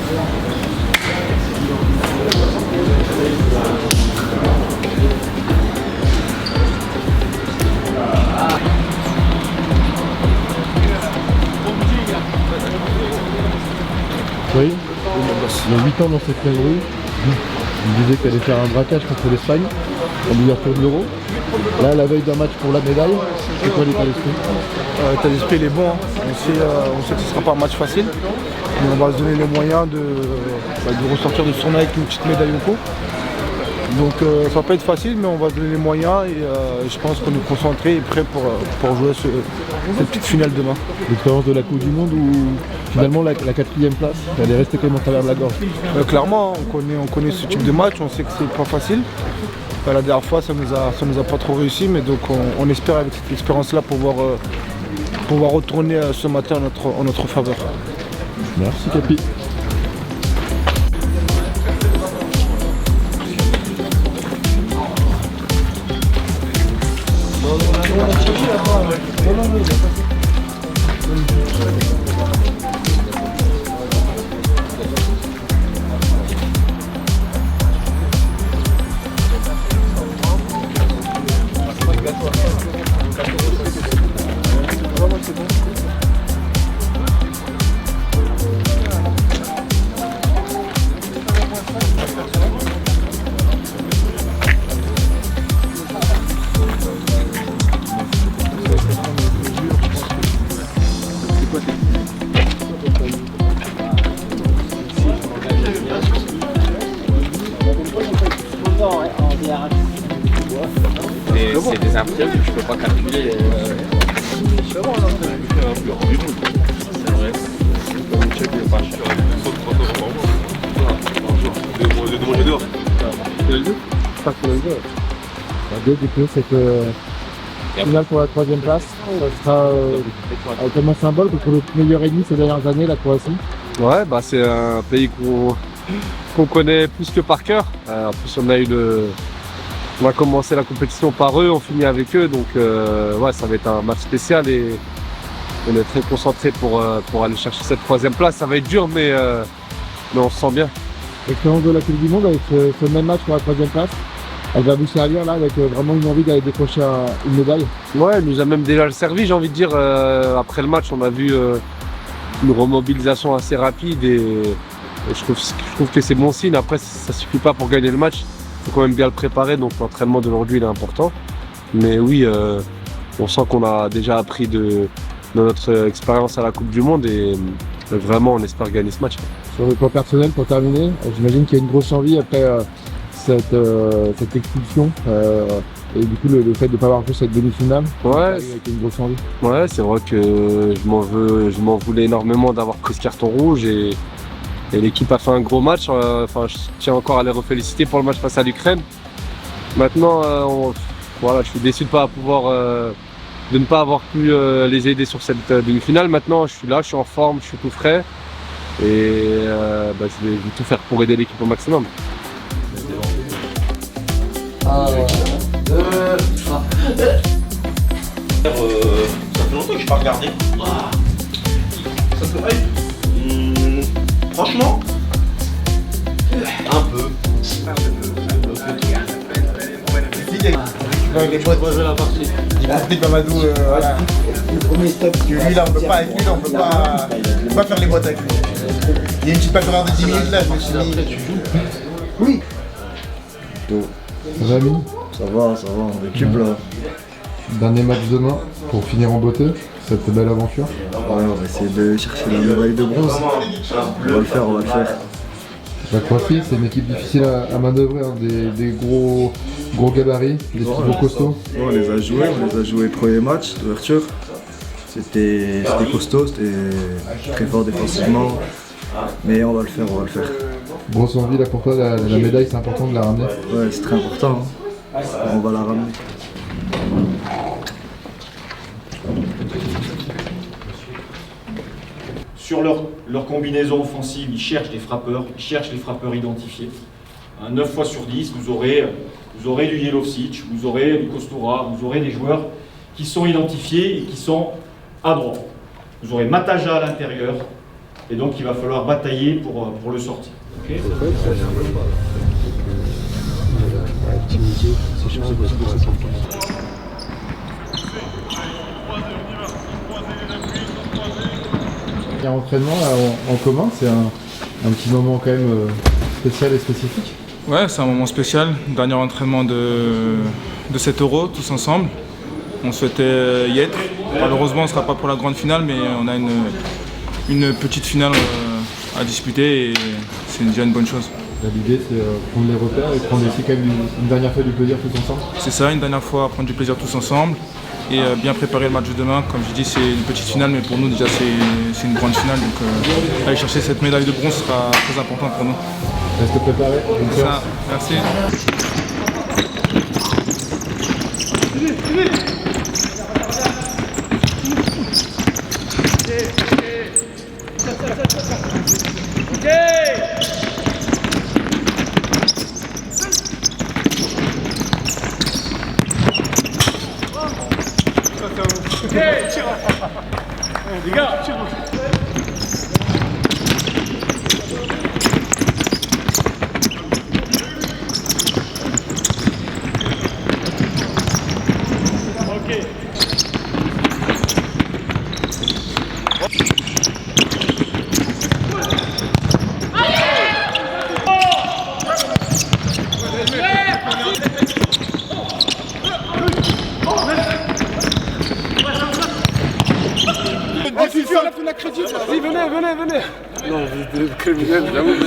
Oui, il y a 8 ans dans cette même rue, il disait qu'elle allait faire un braquage contre l'Espagne en l'ouverture de l'Euro. Là, la veille d'un match pour la médaille, c'est quoi l'état d'esprit? L'état d'esprit il est bon, hein. On sait que ce ne sera pas un match facile, mais on va se donner les moyens de ressortir de son avec une petite médaille au cou. Donc ça va pas être facile, mais on va se donner les moyens et je pense qu'on est concentré et prêt pour jouer cette petite finale demain. L'expérience de la Coupe du Monde où finalement la 4e place, elle est restée quand même en travers de la gorge. Clairement, on connaît ce type de match, on sait que c'est pas facile. La dernière fois ça nous a pas trop réussi, mais donc on espère avec cette expérience-là pouvoir retourner ce matin en notre faveur. Merci Capi. C'est des imprévus que je peux pas calculer. C'est vrai. L'idée du coup c'est que finale pour la 3e place, ça sera comme un symbole pour le meilleur ennemi ces dernières années, la Croatie. Ouais, bah c'est un pays qu'on connaît plus que par cœur. En plus on a commencé la compétition par eux, on finit avec eux, donc ouais, ça va être un match spécial et on est très concentré pour aller chercher cette 3e place. Ça va être dur, mais on se sent bien. L'expérience de la Coupe du Monde avec ce même match pour la 3e place, elle va vous servir là avec vraiment une envie d'aller décrocher une médaille. Ouais, elle nous a même déjà servi, j'ai envie de dire. Après le match, on a vu une remobilisation assez rapide et je trouve que c'est bon signe. Après, ça suffit pas pour gagner le match. Il faut quand même bien le préparer, donc l'entraînement d'aujourd'hui il est important. Mais oui, on sent qu'on a déjà appris de notre expérience à la Coupe du Monde et vraiment on espère gagner ce match. Sur le plan personnel, pour terminer, j'imagine qu'il y a une grosse envie après cette expulsion et du coup le fait de ne pas avoir fait cette demi-finale. Ouais, avec une grosse envie. Ouais, c'est vrai que je m'en voulais énormément d'avoir pris ce carton rouge et l'équipe a fait un gros match. Je tiens encore à les reféliciter pour le match face à l'Ukraine. Maintenant, voilà, je suis déçu de ne pas avoir pu les aider sur cette demi-finale. Maintenant, je suis là, je suis en forme, je suis tout frais et je vais tout faire pour aider l'équipe au maximum. 1, 2, 3. Ça fait longtemps que je n'ai pas regardé. Ça te plaît? Franchement, un peu. Les boîtes, moi je la partie. Il a appris Mamadou, voilà. Le premier stop. Que lui là on peut pas avec lui, là, on peut pas faire les boîtes avec lui. Il y a une petite papereur de 10 minutes là, je me suis mis. Oui. Ça va Amine? Ça va, on récup là. Dernier match demain pour finir en beauté, cette belle aventure. Ouais, on va essayer de chercher la médaille de bronze. On va le faire. La Croatie, c'est une équipe difficile à manœuvrer, hein, des gros gabarits, des petits gros costauds. Ouais, on les a joués premier match d'ouverture. C'était costaud, c'était très fort défensivement. Mais on va le faire. Grosse envie là pour toi, la médaille c'est important de la ramener. Ouais, c'est très important. Hein. On va la ramener. Sur leur combinaison offensive, ils cherchent les frappeurs identifiés. 9 fois sur 10, vous aurez du Jelovčić, vous aurez du Kostura, vous aurez des joueurs qui sont identifiés et qui sont à droite. Vous aurez Mataja à l'intérieur, et donc il va falloir batailler pour le sortir. Ok. Et entraînement là, en commun, c'est un petit moment quand même spécial et spécifique. Ouais, c'est un moment spécial, dernier entraînement de cet Euro, tous ensemble. On souhaitait y être. Malheureusement, on ne sera pas pour la grande finale, mais on a une petite finale à disputer et c'est déjà une bonne chose. L'idée c'est prendre les repères et prendre aussi quand même une dernière fois du plaisir tous ensemble. C'est ça, une dernière fois prendre du plaisir tous ensemble et bien préparer le match de demain. Comme je dis, c'est une petite finale, mais pour nous déjà c'est une grande finale. Donc aller chercher cette médaille de bronze sera très important pour nous. Reste préparé. C'est ça, merci. Les gars, Venez. Non, vous êtes criminel, j'avoue, je